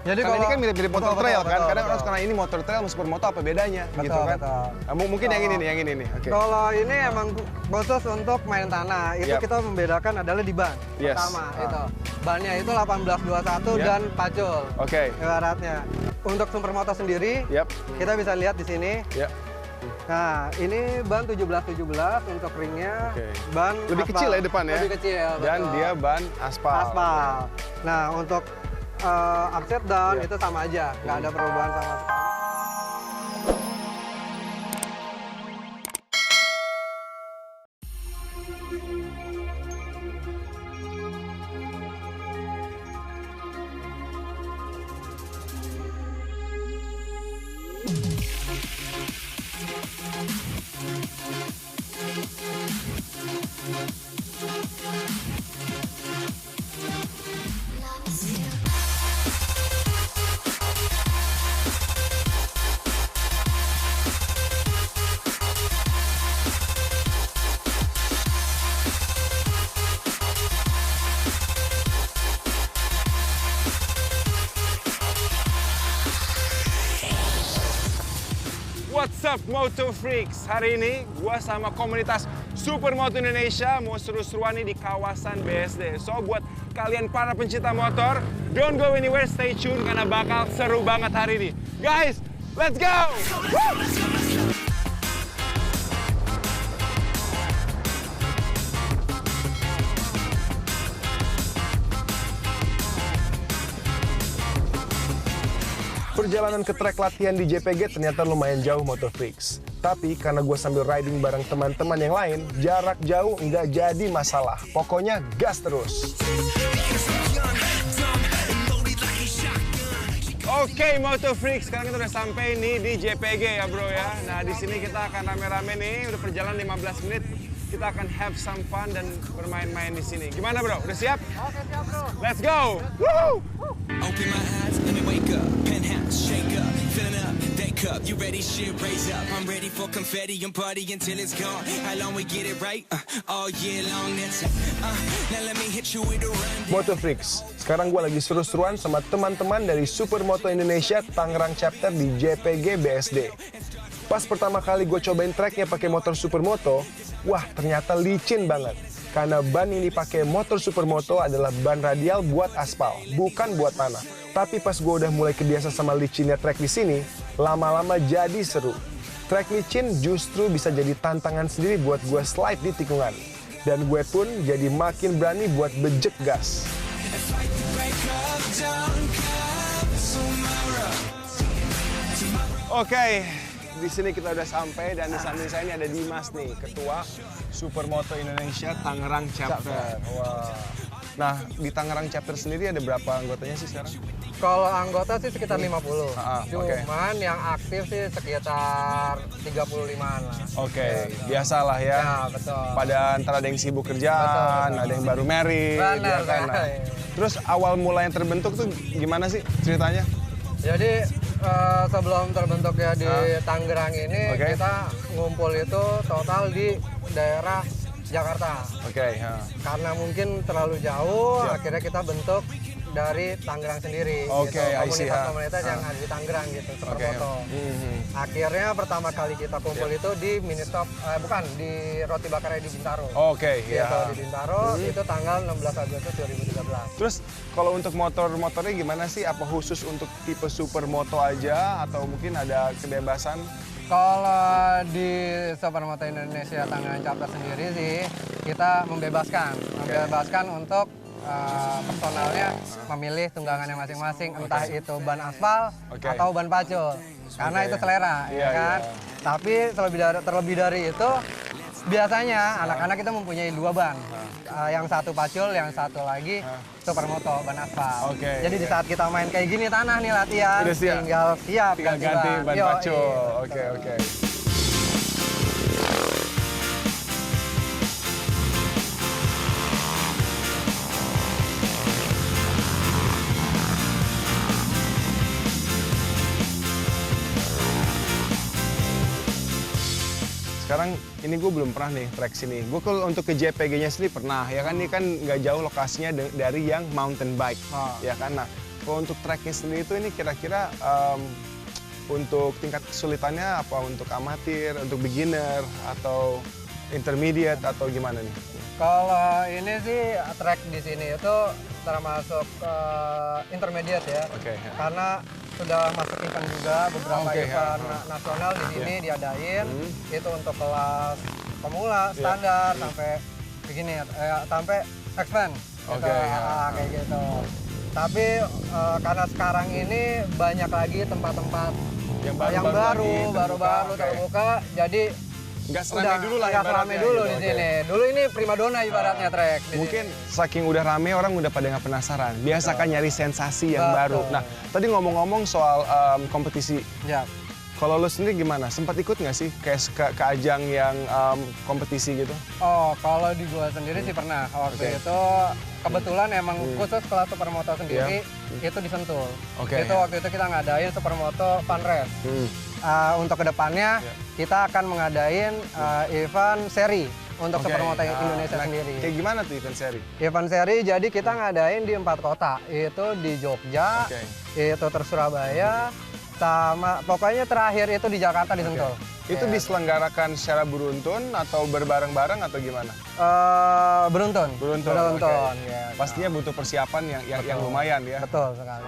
Jadi karena ini kan mirip-mirip motor trail kan. Kadang orang betul. suka nanya ini motor trail sama supermoto apa bedanya gitu kan. Nah, mungkin yang ini nih. Oke. Kalau ini emang khusus untuk main tanah, itu Yap. kita membedakan adalah di ban. Yes. Pertama itu. Bannya itu 1821 Yap. dan pacul. Oke. Ibaratnya. Untuk supermoto sendiri, Yap. kita bisa lihat di sini. Ya. Nah, ini ban 1717 untuk ringnya. Oke. Ban Lebih aspal. kecil ya depan ya. Lebih kecil. Dan betul. dia ban aspal. Aspal. Nah, untuk upside down Iya. itu sama aja, nggak ada perubahan sama sekali. What's up Moto Freaks? Hari ini gua sama komunitas Supermoto Indonesia mau seru-seruan nih di kawasan BSD. So buat kalian para pencinta motor, don't go anywhere, stay tune karena bakal seru banget hari ini. Guys, let's go! Woo! Perjalanan ke trek latihan di JPG ternyata lumayan jauh Moto Freaks. Tapi karena gue sambil riding bareng teman-teman yang lain, jarak jauh nggak jadi masalah. Pokoknya gas terus. Oke Moto Freaks, sekarang kita udah sampai nih di JPG ya bro ya. Nah di sini kita akan rame-rame nih, udah perjalanan 15 menit. Kita akan have some fun dan bermain-main di sini. Gimana bro? Udah siap? Oke, siap bro. Let's go! Woo! Open my eyes, let me wake up. Penthouse, shake up, filling up, day cup. You ready? Shit, raise up. I'm ready for confetti and party until it's gone. How long we get it right? All year long. That's it. Now let me hit you with a run. Moto Freaks, sekarang gue lagi seru-seruan sama teman-teman dari Supermoto Indonesia Tangerang Chapter di JPG BSD. Pas pertama kali gue cobain treknya pakai motor Supermoto, wah ternyata licin banget. Karena ban yang dipakai motor Supermoto adalah ban radial buat aspal, bukan buat tanah. Tapi pas gue udah mulai kebiasa sama licinnya trek di sini, lama-lama jadi seru. Trek licin justru bisa jadi tantangan sendiri buat gue slide di tikungan. Dan gue pun jadi makin berani buat bejek gas. Oke, di sini kita udah sampai dan di samping saya ini ada Dimas nih, Ketua Supermoto Indonesia Tangerang Chapter. Wah. Nah, di Tangerang Chapter sendiri ada berapa anggotanya sih sekarang? Kalau anggota sih sekitar 50. Oke. Cuman yang aktif sih sekitar 35-an lah. Oke, biasalah ya. Ya, betul. Pada antara ada yang sibuk kerjaan, Betul. ada yang baru married, Benar, ya kan? Nah, benar. terus awal mula yang terbentuk tuh gimana sih ceritanya? Jadi sebelum terbentuknya di Tangerang ini, Oke. kita ngumpul itu total di daerah Jakarta. Oke, Karena mungkin terlalu jauh, Siap. akhirnya kita bentuk dari Tangerang sendiri. Oke, gitu. I see, Komunitas-komunitas yang ada di Tangerang gitu, Supermoto. Akhirnya pertama kali kita kumpul itu di Ministop, bukan, di Roti Bakarnya di Bintaro. Oke, Gitu, ya. di Bintaro, itu tanggal 16 Agustus 2013. Terus kalau untuk motor-motornya gimana sih? Apa khusus untuk tipe Supermoto aja atau mungkin ada kebebasan? Kalau di Supermoto Indonesia Tangerang Chapter sendiri sih, kita membebaskan untuk personalnya memilih tunggangannya masing-masing, entah itu ban aspal atau ban pacul, karena itu selera, Iya, ya kan. iya. Tapi terlebih dari itu, biasanya anak-anak kita mempunyai dua ban, yang satu pacul, yang satu lagi Supermoto ban aspal. Oke, Jadi di saat kita main kayak gini tanah nih latihan, Udah siap? tinggal siap Tinggal ganti ban Yoi. pacul. Oke. Sekarang ini gue belum pernah nih trek sini. Gue kalau untuk ke JPG-nya sendiri pernah, ya kan ini kan nggak jauh lokasinya dari yang mountain bike, Oh. ya kan. Nah, Kalau untuk treknya sendiri itu ini kira-kira untuk tingkat kesulitannya apa? Untuk amatir, untuk beginner, atau intermediate, atau gimana nih? Kalau ini sih trek di sini itu termasuk intermediate ya. Oke. Karena sudah masuk event juga, beberapa Oke, event ya. nasional di sini diadain. Itu untuk kelas pemula, standar, sampai begini sampai expand. Oke, gitu. ya. Kayak gitu. Tapi karena sekarang ini banyak lagi tempat-tempat Yang yang baru-baru Oke. terbuka, jadi Nggak seramai dulu lah nggak seramai ibaratnya dulu gitu, di oke. sini. Dulu ini primadona ibaratnya trek. di Mungkin sini. saking udah rame orang udah pada nggak penasaran. Biasa kan nyari sensasi yang Betul. baru. Nah, tadi ngomong-ngomong soal kompetisi. Ya. Kalau lo sendiri gimana? Sempat ikut nggak sih kayak ke ajang yang kompetisi gitu? Oh, kalau di gua sendiri sih pernah. Waktu itu kebetulan emang khusus kelas supermoto sendiri itu di Sentul. Oke, Itu ya. waktu itu kita ngadain supermoto fun race. Untuk kedepannya kita akan mengadain event seri untuk Oke, supermoto Indonesia nah, sendiri. Kayak gimana tuh event seri? Event seri jadi kita ngadain di 4 kota. Itu di Jogja, Oke. itu terus Surabaya, sama pokoknya terakhir itu di Jakarta di Sentul. Itu diselenggarakan secara beruntun atau berbareng-bareng atau gimana? Beruntun. Beruntun. oke. Ya. Pastinya butuh persiapan yang lumayan ya. Betul sekali.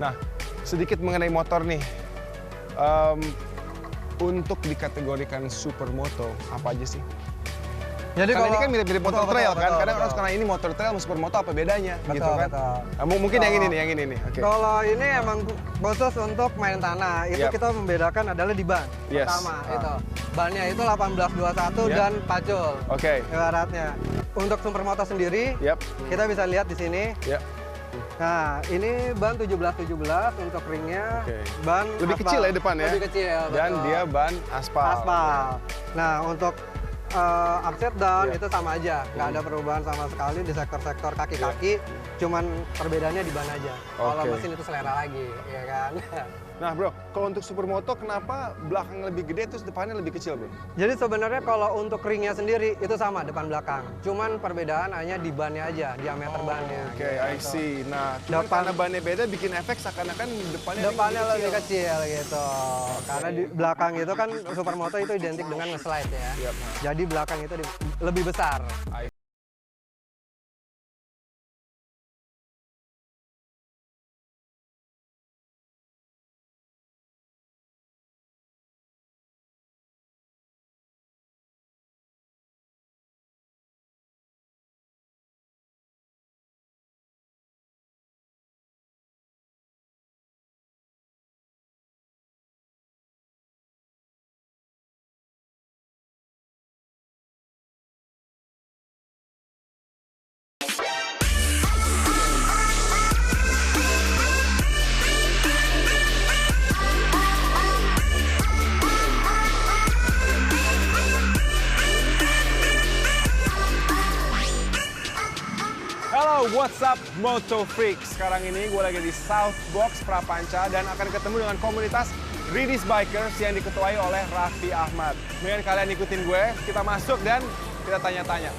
Nah, sedikit mengenai motor nih. Untuk dikategorikan supermoto, apa aja sih? Jadi Karena ini kan mirip-mirip motor trail kan? Kadang orang betul. suka nanya ini motor trail sama supermoto apa bedanya gitu Betul, kan? betul. Nah, mungkin yang ini nih. Oke. Kalau ini emang khusus untuk main tanah, itu Yap. kita membedakan adalah di ban. Yes. Pertama Ah. itu. Bannya itu 1821 Yap. dan pacul. Oke. Ibaratnya. Untuk supermoto sendiri, Yap. kita bisa lihat di sini. Ya. Nah, ini ban 1717 untuk ringnya. Oke. Ban Lebih aspal. kecil ya depan ya? Lebih kecil, Dan betul. dia ban aspal. Aspal. Nah, untuk upside down Iya. itu sama aja, nggak ada perubahan sama sekali di sektor-sektor kaki-kaki, cuman perbedaannya di ban aja. Kalau Oke. mesin itu selera lagi, ya kan? Nah bro, kalau untuk supermoto kenapa belakang lebih gede terus depannya lebih kecil bro? Jadi sebenarnya kalau untuk ringnya sendiri itu sama depan belakang, cuman perbedaan hanya di bannya aja, diameter bannya. Oke, I gitu. see. Nah, cuman Depan- karena bannya beda bikin efek seakan-akan depannya Depannya lebih kecil gitu, karena di belakang itu kan supermoto itu identik dengan nge-slide ya. Yap. Jadi belakang itu lebih besar. Halo, what's up Moto Freaks? Sekarang ini gue lagi di South Box Prapanca dan akan ketemu dengan komunitas Ridis Bikers yang diketuai oleh Raffi Ahmad. Mendingan kalian ikutin gue, kita masuk dan kita tanya-tanya.